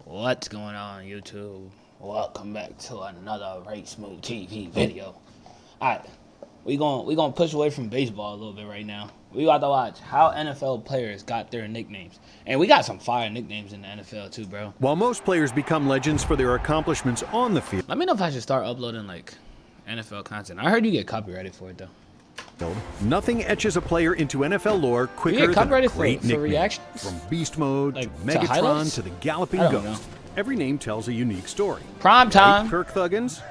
What's going on, YouTube? Welcome back to another Race Smooth TV video. Alright, we gonna push away from baseball a little bit right now. We got to watch how NFL players got their nicknames. And we got some fire nicknames in the NFL too, bro. While most players become legends for their accomplishments on the field, Let me know if I should start uploading like NFL content. I heard you get copyrighted for it though. nothing etches a player into NFL lore quicker than a copyrighted great for nickname. reactions? From Beast Mode Like, to to Megatron highlights? to the Galloping I don't Ghost. know. Every name tells a unique story. Prime time. Right, Kirk Thuggins?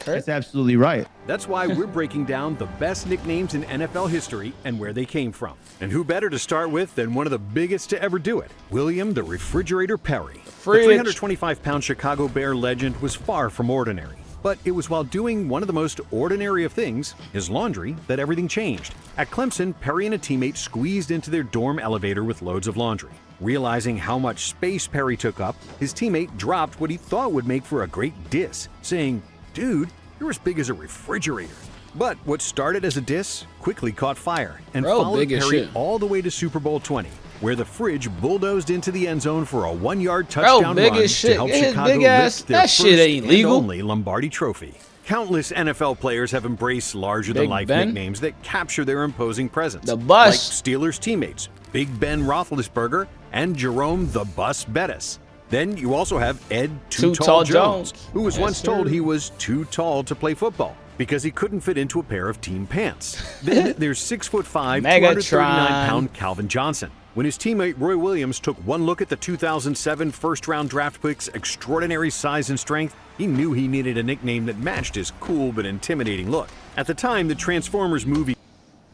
That's absolutely right. That's why we're breaking down the best nicknames in NFL history and where they came from. And who better to start with than one of the biggest to ever do it, William the Refrigerator Perry. The 325-pound Chicago Bear legend was far from ordinary. But it was while doing one of the most ordinary of things, his laundry, that everything changed. At Clemson, Perry and a teammate squeezed into their dorm elevator with loads of laundry. Realizing how much space Perry took up, his teammate dropped what he thought would make for a great diss, saying, "Dude, you're as big as a refrigerator." But what started as a diss quickly caught fire and followed big as Perry shit. all the way to Super Bowl 20, where the fridge bulldozed into the end zone for a 1-yard touchdown big run as to shit. help Get his Chicago big ass- lift their that shit first ain't and legal. only Lombardi Trophy. Countless NFL players have embraced larger-than-life Ben? nicknames that capture their imposing presence. The Bus. Like Steelers teammates Big Ben Roethlisberger and Jerome the Bus Bettis. Then you also have Ed Too Tall Jones, who was Yes, once told sir. he was too tall to play football because he couldn't fit into a pair of team pants. Then there's 6'5", Megatron. 239-pound Calvin Johnson. When his teammate Roy Williams took one look at the 2007 first-round draft pick's extraordinary size and strength, he knew he needed a nickname that matched his cool but intimidating look. At the time, the Transformers movie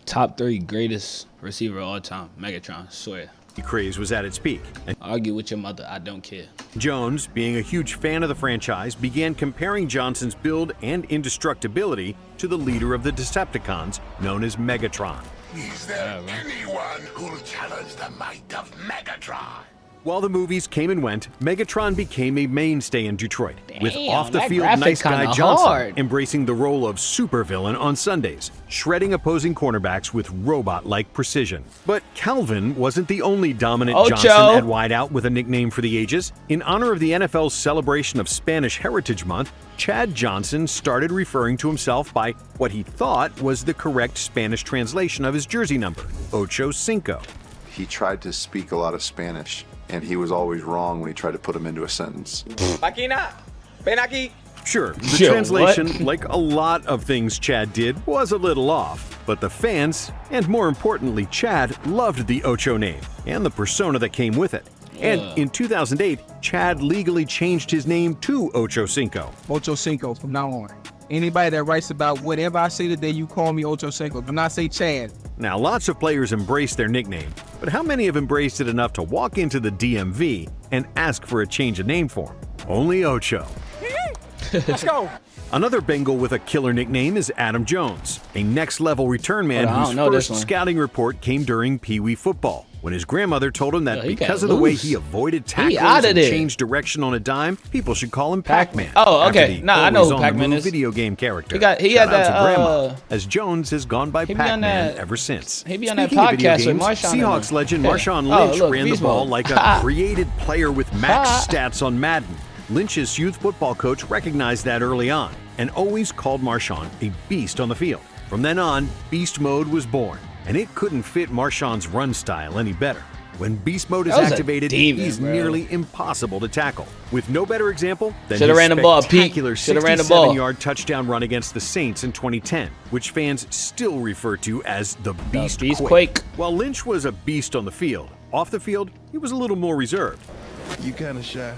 Top 3 greatest receiver of all time. Megatron, swear. craze was at its peak, and Argue with your mother, I don't care. Jones, being a huge fan of the franchise, began comparing Johnson's build and indestructibility to the leader of the Decepticons, known as Megatron. Is there anyone who'll challenge the might of Megatron? While the movies came and went, Megatron became a mainstay in Detroit, with Damn, off-the-field that nice graphic's guy kinda Johnson hard. embracing the role of supervillain on Sundays, shredding opposing cornerbacks with robot-like precision. But Calvin wasn't the only dominant Ocho. Johnson at wideout with a nickname for the ages. In honor of the NFL's celebration of Spanish Heritage Month, Chad Johnson started referring to himself by what he thought was the correct Spanish translation of his jersey number, Ocho Cinco. He tried to speak a lot of Spanish, and he was always wrong when he tried to put them into a sentence. Máquina, ven aquí. Sure, the Yo, translation, what? like a lot of things Chad did, was a little off. But the fans, and more importantly Chad, loved the Ocho name and the persona that came with it. And in 2008, Chad legally changed his name to Ocho Cinco. Ocho Cinco from now on. Anybody that writes about whatever I say today, you call me Ocho Cinco. Do not say Chad. Now, lots of players embrace their nickname, but how many have embraced it enough to walk into the DMV and ask for a change of name for him? Only Ocho. Let's go. Another Bengal with a killer nickname is Adam Jones, a next-level return man Hold on, I whose don't know this first one. scouting report came during Pee Wee football, when his grandmother told him that Yo, he got because of the way loose. he avoided tackles outta and there. changed direction on a dime, people should call him Pac-Man. Oh, after okay. the Nah, I know who always-on-the-move Pac-Man is. video game character. He had Shout out that, to Grandma, as Jones has gone by he be on Pac-Man that- ever since. he be on that Speaking of video podcast with games, Marshawn and Seahawks them. legend Yeah. Marshawn Oh, Lynch look, ran the Beast ball Mode. like a created player with max Ha. stats on Madden. Lynch's youth football coach recognized that early on and always called Marshawn a beast on the field. From then on, Beast Mode was born, and it couldn't fit Marshawn's run style any better. When Beast Mode is That was a activated, demon, he's bro. nearly impossible to tackle. With no better example than Shoulda his ran the ball, Pete. spectacular Shoulda ran the ball. 67-yard touchdown run against the Saints in 2010, which fans still refer to as the Beast, Beast Quake. Quake. While Lynch was a beast on the field, off the field, he was a little more reserved. You kind of shy.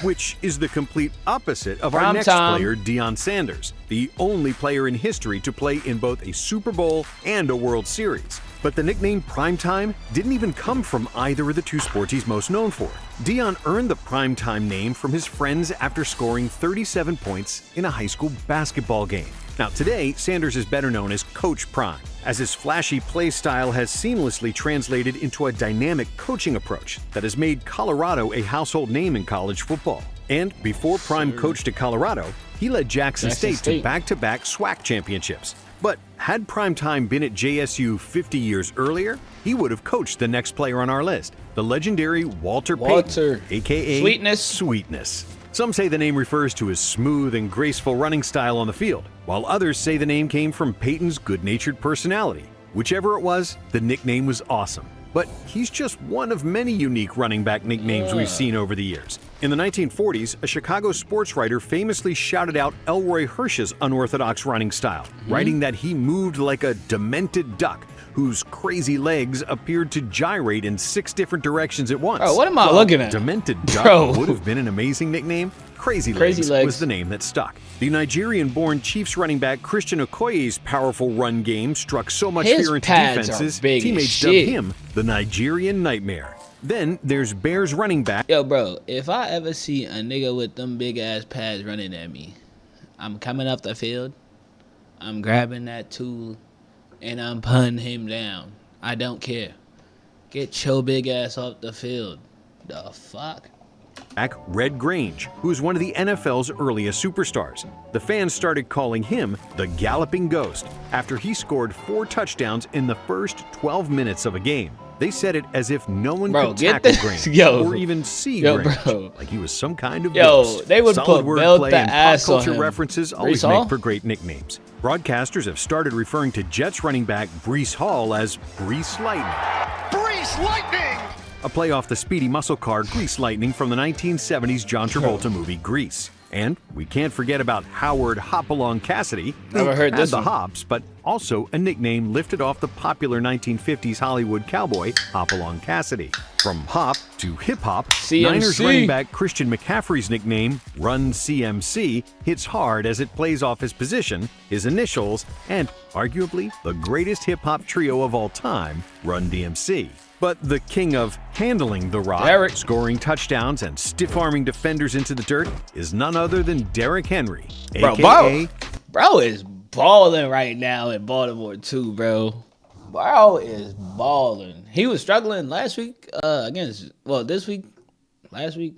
Which is the complete opposite of our Prime next time. player, Deion Sanders, the only player in history to play in both a Super Bowl and a World Series. But the nickname Primetime didn't even come from either of the two sports he's most known for. Deion earned the Primetime name from his friends after scoring 37 points in a high school basketball game. Now, today, Sanders is better known as Coach Prime, as his flashy play style has seamlessly translated into a dynamic coaching approach that has made Colorado a household name in college football. And before Prime coached at Colorado, he led Jackson State to back-to-back SWAC championships. But had Primetime been at JSU 50 years earlier, he would have coached the next player on our list, the legendary Walter Payton, a.k.a. Sweetness. Some say the name refers to his smooth and graceful running style on the field, while others say the name came from Payton's good-natured personality. Whichever it was, the nickname was awesome. But he's just one of many unique running back nicknames we've seen over the years. In the 1940s, a Chicago sports writer famously shouted out Elroy Hirsch's unorthodox running style, writing that he moved like a demented duck whose crazy legs appeared to gyrate in 6 different directions at once. Bro, what am I looking at? Demented duck would have been an amazing nickname. Crazy Legs was the name that stuck. The Nigerian-born Chiefs running back Christian Okoye's powerful run game struck so much fear into defenses, teammates dubbed him the Nigerian Nightmare. Then there's Bears running back. Yo, bro, if I ever see a nigga with them big-ass pads running at me, I'm coming up the field, I'm grabbing that tool, and I'm punting him down. I don't care. Get your big ass off the field. The fuck? Red Grange, who was one of the NFL's earliest superstars. The fans started calling him the Galloping Ghost after he scored 4 touchdowns in the first 12 minutes of a game. They said it as if no one could tackle Grange or even see Grange, like he was some kind of ghost. They would Solid put belt the and ass pop culture on him. references always make for great nicknames. Broadcasters have started referring to Jets running back Breece Hall as Breece Lightning. Breece Lightning! A play off the speedy muscle car Grease Lightning from the 1970s John Travolta movie Grease. And we can't forget about Howard Hopalong Cassidy, who Never heard had this the one. hops, but also a nickname lifted off the popular 1950s Hollywood cowboy Hopalong Cassidy. From hop to hip-hop, CMC. Niners running back Christian McCaffrey's nickname, Run CMC, hits hard as it plays off his position, his initials, and arguably the greatest hip-hop trio of all time, Run DMC. But the king of handling the rock, Derrick. scoring touchdowns, and stiff-arming defenders into the dirt is none other than Derrick Henry, Bro, bro is balling right now in Baltimore too, bro. Bro is balling. He was struggling last week this week, last week,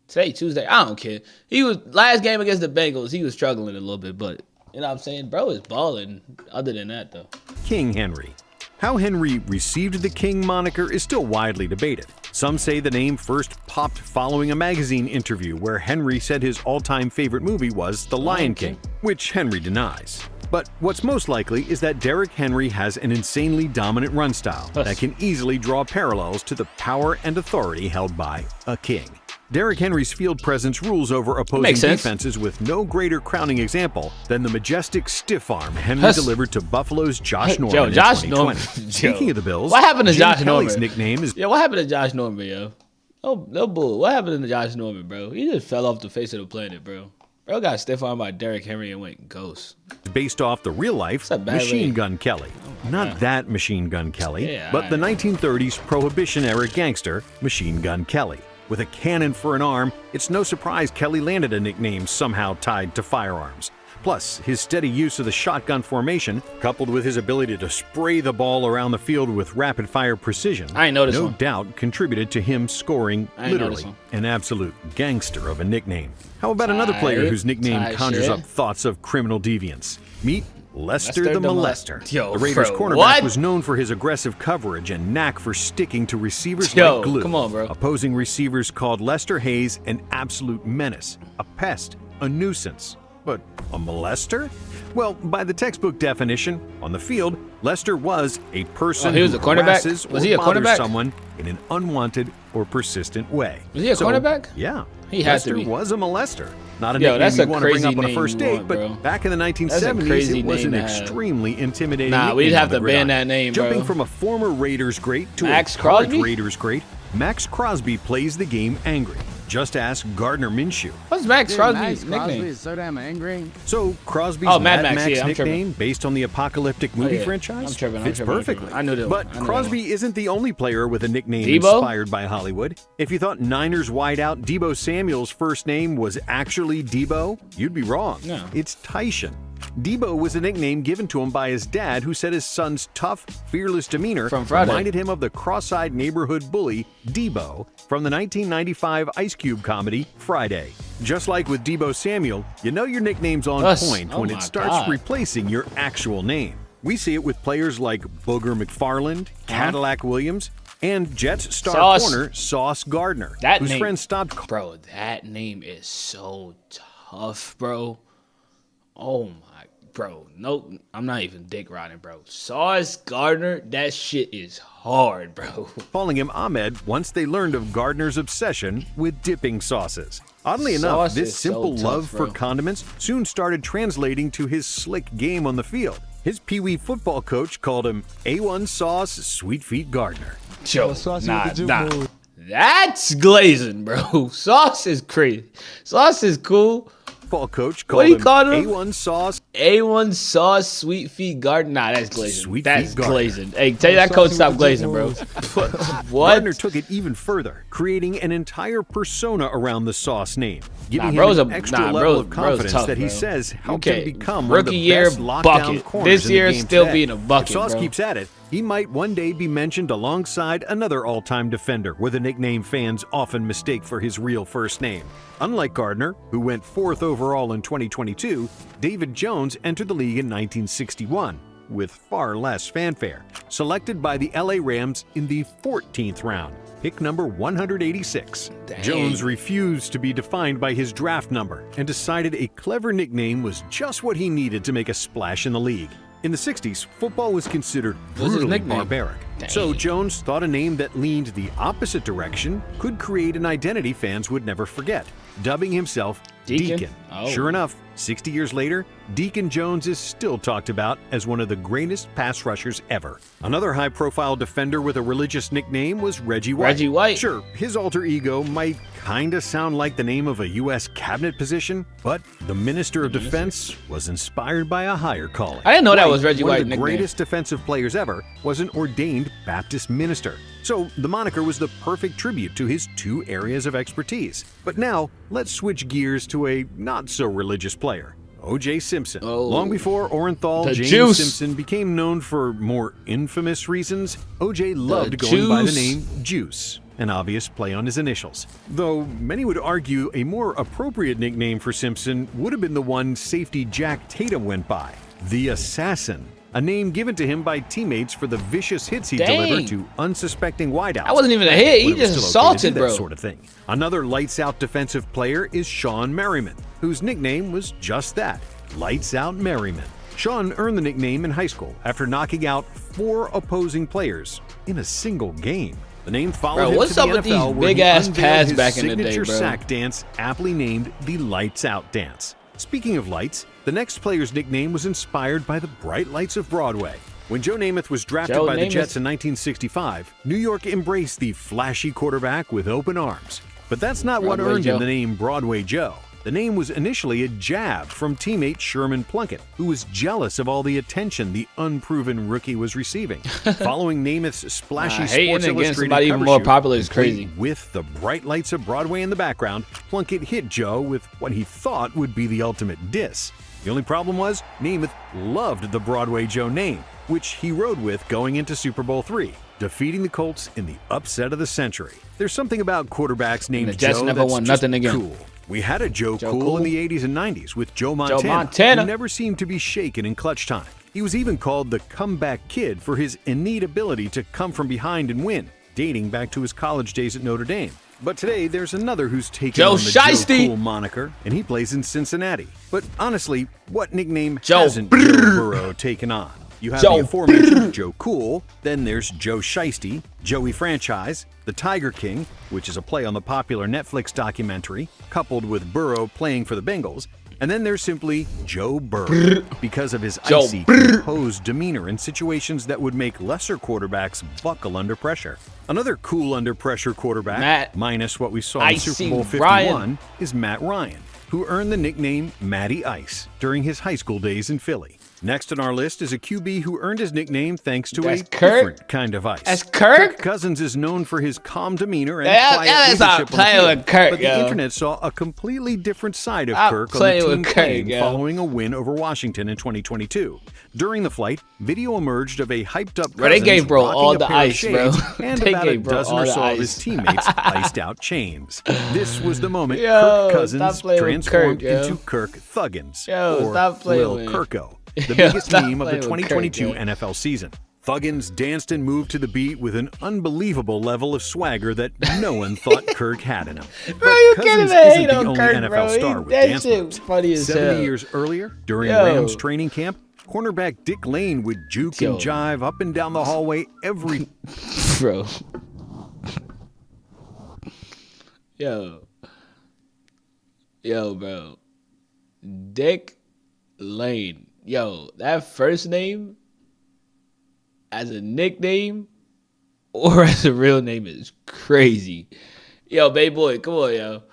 today, Tuesday. I don't care. He was last game against the Bengals. He was struggling a little bit, but you know what I'm saying? Bro is balling. Other than that, though. King Henry. How Henry received the King moniker is still widely debated. Some say the name first popped following a magazine interview where Henry said his all-time favorite movie was The Lion King, which Henry denies. But what's most likely is that Derrick Henry has an insanely dominant run style that can easily draw parallels to the power and authority held by a king. Derrick Henry's field presence rules over opposing defenses with no greater crowning example than the majestic stiff arm Henry delivered to Buffalo's Josh Norman in 2020. Speaking of the Bills, what happened to Jim Josh Kelly's Norman? nickname is what happened to Josh Norman, yo? No bull. What happened to Josh Norman, bro? He just fell off the face of the planet, bro. Bro got stiff armed by Derrick Henry and went ghost. based off the real-life Machine Gun Kelly. Not that Machine Gun Kelly, but the 1930s Prohibition-era gangster Machine Gun Kelly. With a cannon for an arm, it's no surprise Kelly landed a nickname somehow tied to firearms. Plus, his steady use of the shotgun formation, coupled with his ability to spray the ball around the field with rapid-fire precision, no doubt contributed to him scoring, literally, an absolute gangster of a nickname. How about another player whose nickname conjures up thoughts of criminal deviance? Meet Lester the Molester. The Raiders cornerback was known for his aggressive coverage and knack for sticking to receivers like glue. Come on, bro. Opposing receivers called Lester Hayes an absolute menace, a pest, a nuisance. But a molester? Well, by the textbook definition, on the field, Lester was a person who harasses or bothers someone in an unwanted or persistent way. Was he a cornerback? Yeah. He had Lester to be. was a molester. Not a nickname you want to bring up on a first date, but back in the 1970s, it was an extremely intimidating nickname. Nah, we'd have to ban that name, bro. Jumping from a former Raiders great to Max a current Crosby? Raiders great, Max Crosby plays the game angry. Just ask Gardner Minshew. What's Max Crosby's nickname? Crosby is so damn angry. So Crosby's Mad Max nickname, tripping. based on the apocalyptic movie franchise, fits perfectly. I knew that. But Crosby isn't the only player with a nickname Debo? inspired by Hollywood. If you thought Niners wideout Debo Samuel's first name was actually Debo, you'd be wrong. No. It's Tyshawn. Debo was a nickname given to him by his dad, who said his son's tough, fearless demeanor reminded him of the cross-eyed neighborhood bully Debo from the 1995 Ice Cube comedy Friday. Just like with Debo Samuel, you know your nickname's on point when it starts replacing your actual name. We see it with players like Booger McFarland, Cadillac Williams, and Jets star corner Sauce Gardner, whose friends stopped. Bro, that name is so tough, bro. Oh my, bro. Nope, I'm not even dick riding, bro. Sauce Gardner, that shit is hard, bro. Calling him Ahmed once they learned of Gardner's obsession with dipping sauces. Oddly enough, this simple love for condiments soon started translating to his slick game on the field. His Pee Wee football coach called him A1 Sauce Sweet Feet Gardner. Yo, nah. That's glazing, bro. Sauce is crazy. Sauce is cool. Football coach called him A1 Sauce. A1 Sauce Sweet Feet Gardner. Nah, that's glazing. That's glazing. Hey, tell you that coach stop glazing, bro. What? Gardner took it even further, creating an entire persona around the Sauce name, giving him an extra level of confidence that he says helped him become one of the best lockdown corners this year still being a bucket, If Sauce keeps at it, he might one day be mentioned alongside another all-time defender with a nickname fans often mistake for his real first name. Unlike Gardner, who went 4th overall in 2022, David Jones entered the league in 1961 with far less fanfare, selected by the LA Rams in the 14th round, pick number 186. Dang. Jones refused to be defined by his draft number and decided a clever nickname was just what he needed to make a splash in the league. In the 60s, football was considered brutally barbaric. Dang. So Jones thought a name that leaned the opposite direction could create an identity fans would never forget, dubbing himself Deacon. Sure enough, 60 years later, Deacon Jones is still talked about as one of the greatest pass rushers ever. Another high-profile defender with a religious nickname was Reggie White. Reggie White. Sure, his alter ego might kinda sound like the name of a U.S. cabinet position, but the Minister of Defense was inspired by a higher calling. I didn't know that was Reggie White's nickname. One of the greatest defensive players ever was an ordained Baptist minister. So the moniker was the perfect tribute to his two areas of expertise. But now, let's switch gears to a not-so-religious player. O.J. Simpson. Long before Orenthal James Simpson became known for more infamous reasons, O.J. loved going by the name Juice, an obvious play on his initials. Though many would argue a more appropriate nickname for Simpson would have been the one safety Jack Tatum went by, the Assassin, a name given to him by teammates for the vicious hits he delivered to unsuspecting wideouts. That wasn't even a hit, he just assaulted, bro. That sort of thing. Another lights-out defensive player is Shawn Merriman, whose nickname was just that, Lights Out Merriman. Shawn earned the nickname in high school after knocking out 4 opposing players in a single game. The name followed him to the NFL, where he unveiled his signature sack dance, aptly named the Lights Out Dance. Speaking of lights, the next player's nickname was inspired by the bright lights of Broadway. When Joe Namath was drafted by the Jets in 1965, New York embraced the flashy quarterback with open arms. But that's not what earned him the name Broadway Joe. The name was initially a jab from teammate Sherman Plunkett, who was jealous of all the attention the unproven rookie was receiving. Following Namath's splashy Sports Illustrated cover even more popular is crazy. With the bright lights of Broadway in the background, Plunkett hit Joe with what he thought would be the ultimate diss. The only problem was, Namath loved the Broadway Joe name, which he rode with going into Super Bowl III, defeating the Colts in the upset of the century. There's something about quarterbacks named Joe that's just cool. We had a Joe Cool in the 80s and 90s with Joe Montana, who never seemed to be shaken in clutch time. He was even called the comeback kid for his innate ability to come from behind and win, dating back to his college days at Notre Dame. But today, there's another who's taken on the Joe Cool moniker, and he plays in Cincinnati. But honestly, what nickname hasn't Joe Burrow taken on? You have the aforementioned Joe Cool, then there's Joe Shiesty, Joey Franchise, the Tiger King, which is a play on the popular Netflix documentary, coupled with Burrow playing for the Bengals, and then there's simply Joe Burrow, because of his icy, composed demeanor in situations that would make lesser quarterbacks buckle under pressure. Another cool under pressure quarterback, minus what we saw in Super Bowl 51, is Matt Ryan, who earned the nickname Matty Ice during his high school days in Philly. Next on our list is a QB who earned his nickname thanks to That's a Kirk? different kind of ice. That's Kirk? Cousins is known for his calm demeanor and Yeah, quiet let's not leadership on play the field, with Kirk, but yo. the internet saw a completely different side of Stop Kirk on the playing team with Kirk, plane yo. following a win over Washington in 2022. During the flight, video emerged of a hyped-up Bro, they Cousins gave bro rocking all a the pair of ice, bro. shades and They about a gave bro dozen all or the so of his ice. teammates iced out chains. This was the moment Yo, Kirk stop Cousins playing with transformed Kirk, yo. into Kirk Thuggins, Yo, or stop playing Lil with- Kirko, the Yo, biggest stop meme of the playing with 2022 Kirk, yo. NFL season. Thuggins danced and moved to the beat with an unbelievable level of swagger that no one thought Kirk had in him. Bro, you can't Cousins even isn't hate the on only Kirk, NFL bro. star with That dance shit moves. funny as 70 hell. years earlier, during Yo. Rams training camp, cornerback Dick Lane would juke Yo. and jive up and down the hallway every Bro. Yo, bro. Dick Lane. Yo, that first name as a nickname or as a real name is crazy. Yo, baby boy, come on, yo.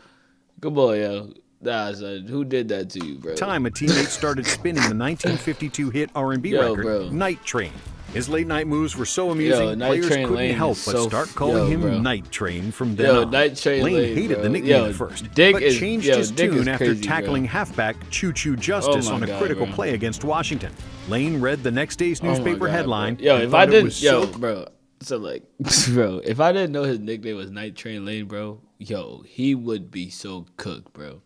Come on, yo. Nah, son, who did that to you, bro? time a teammate started spinning the 1952 hit R&B Yo, record, bro. Night Train. His late night moves were so amusing, Night players Train couldn't Lane help is but so- start calling yo, him bro. Night Train from then Yo, on. Night Train Lane, hated bro. the nickname Yo, at first, Dick but is- changed yo, his Dick is tune after crazy, tackling bro. halfback Choo Choo Justice Oh on my a God, critical bro. play against Washington. Lane read the next day's Oh my newspaper God, headline. bro. Yo, and if thought I it didn't, was yo, so bro. So like, bro, if I didn't know his nickname was Night Train Lane, bro, yo, he would be so cooked, bro.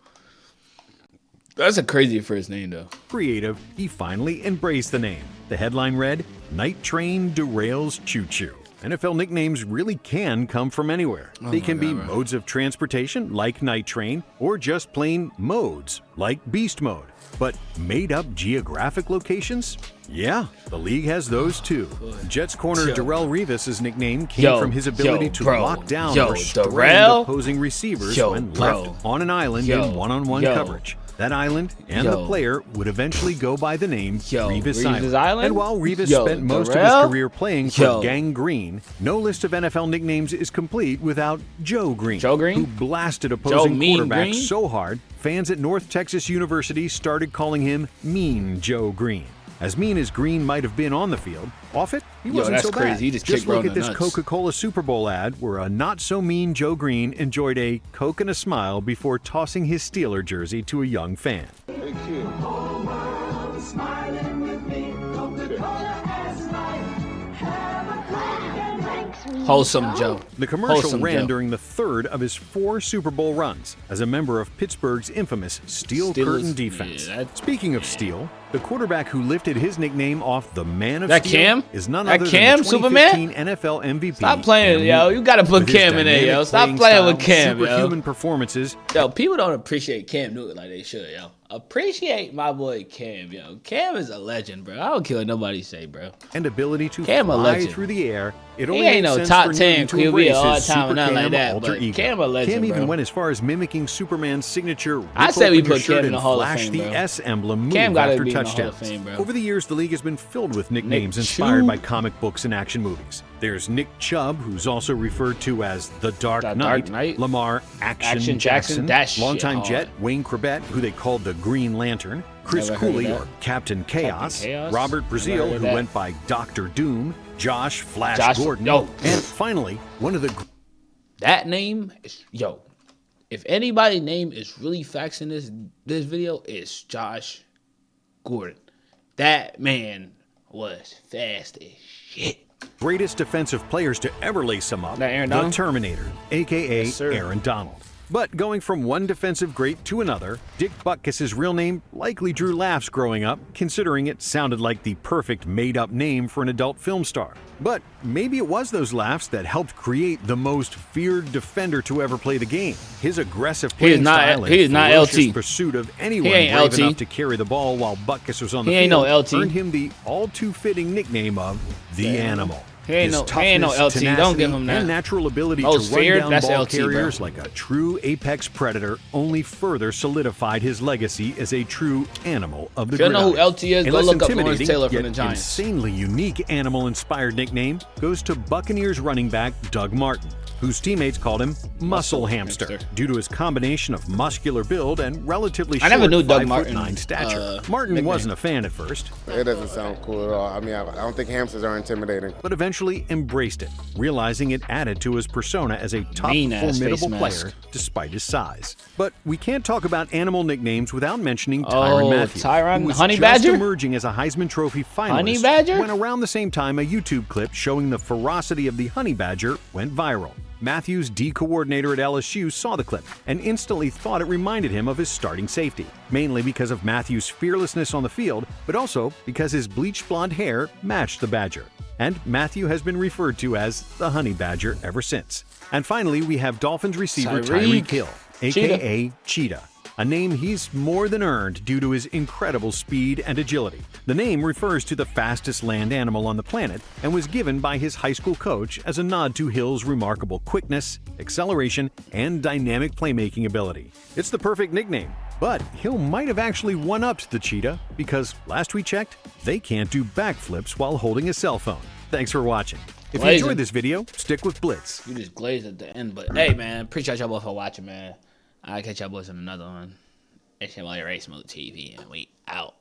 That's a crazy first name, though. creative, he finally embraced the name. The headline read, Night Train Derails Choo Choo. NFL nicknames really can come from anywhere. They can be modes of transportation, like Night Train, or just plain modes, like Beast Mode. But made up geographic locations? Yeah, the league has those too. Jets corner Darrell Revis' nickname came from his ability to bro. lock down Yo, or strand Darrell? opposing receivers Yo, when bro. left on an island Yo, in one-on-one yo. coverage. That island and the Yo. player would eventually go by the name Yo, Revis Revis Island. Island? And while Revis Yo, spent most of Darrell? his career playing for Yo. Gang Green, no list of NFL nicknames is complete without Joe Green, Joe Green? who blasted opposing Mean quarterbacks Green? so hard, fans at North Texas University started calling him Mean Joe Green. As mean as Green might have been on the field, off it, he wasn't that's so bad. crazy. He just kicked look Ron at in this the nuts. Coca-Cola Super Bowl ad where a not-so-mean Joe Green enjoyed a Coke and a smile before tossing his Steeler jersey to a young fan. Wholesome Joe. The commercial Wholesome ran Joe. during the third of his 4 Super Bowl runs as a member of Pittsburgh's infamous Steel Steelers- Curtain defense. yeah, that- Speaking of steel, the quarterback who lifted his nickname off the Man of That Steel Cam? is none That other Cam, than the Superman? 2015 NFL MVP. Stop playing, Cam yo. Newton. You gotta put With his Cam in there, yo. dynamic Stop playing playing with style, Cam, yo. superhuman performances, Yo, people don't appreciate Cam Newton like they should, yo. Appreciate my boy Cam, yo. Cam is a legend, bro. I don't care what nobody say, bro. and ability to Cam a fly legend. through the air, it He only ain't made no sense top for 10 Newton to QB embrace all his time or nothing Super like Cam that, alter but ego. Cam a legend, Cam even bro. went as far as mimicking Superman's signature. I rip say we open your put shirt Cam in and the Hall of flash Fame, the bro. S emblem move Cam gotta after be in the Hall of touchdowns. Fame, bro. Over the years, the league has been filled with nicknames inspired by comic books and action movies. There's Nick Chubb, who's also referred to as the Dark The Knight. Dark Knight. Lamar Action Jackson. Jackson, that shit Longtime hard. Jet Wayne Corbett, who they called the Green Lantern. Chris Never heard of Cooley, that. or Captain Chaos. Chaos? Robert Never Brazil, heard of who that. went by Dr. Doom. Josh Flash Josh- Gordon. yo. And finally, one of the That name is, yo. If anybody's name is really facts in this video, it's Josh Gordon. That man was fast as shit. greatest defensive players to ever lace him up, That Aaron the Donald? Terminator, a.k.a. Yes, sir. Aaron Donald. But going from one defensive great to another, Dick Butkus' real name likely drew laughs growing up, considering it sounded like the perfect made-up name for an adult film star. But maybe it was those laughs that helped create the most feared defender to ever play the game. His aggressive playing style and he is not ferocious LT. pursuit of anyone He ain't brave LT. enough to carry the ball while Butkus was on the He field ain't no LT. earned him the all-too-fitting nickname of the Animal. He ain't His no toughness, LT. Don't tenacity, give him that. and natural ability to Most run feared, down that's ball LT, bro. carriers like a true apex predator only further solidified his legacy as a true animal of the If you don't know who gridiron. LT is, A go less look up Lawrence intimidating, Taylor from yet the Giants. insanely unique animal-inspired nickname goes to Buccaneers running back Doug Martin. whose teammates called him Muscle Hamster due to his combination of muscular build and relatively short 5'9" stature. Martin wasn't a fan at first. It doesn't sound cool at all. I mean, I don't think hamsters are intimidating. But eventually embraced it, realizing it added to his persona as a tough, formidable player despite his size. But we can't talk about animal nicknames without mentioning Tyrann Mathieu, Tyrann, who was Honey just Badger? emerging as a Heisman Trophy finalist Honey Badger? when around the same time a YouTube clip showing the ferocity of the Honey Badger went viral. Mathieu's D coordinator at LSU saw the clip and instantly thought it reminded him of his starting safety, mainly because of Mathieu's fearlessness on the field, but also because his bleached blonde hair matched the Badger. And Mathieu has been referred to as the Honey Badger ever since. And finally, we have Dolphins receiver Tyreek Hill, aka Cheetah, a name he's more than earned due to his incredible speed and agility. The name refers to the fastest land animal on the planet and was given by his high school coach as a nod to Hill's remarkable quickness, acceleration, and dynamic playmaking ability. It's the perfect nickname, but Hill might have actually one-upped the Cheetah because last we checked, they can't do backflips while holding a cell phone. Thanks for watching. If you enjoyed this video, stick with Blitz. You just glazed at the end, but hey, man, appreciate y'all both for watching, man. I'll catch y'all boys in another one. It's your Race Mode TV, and we out.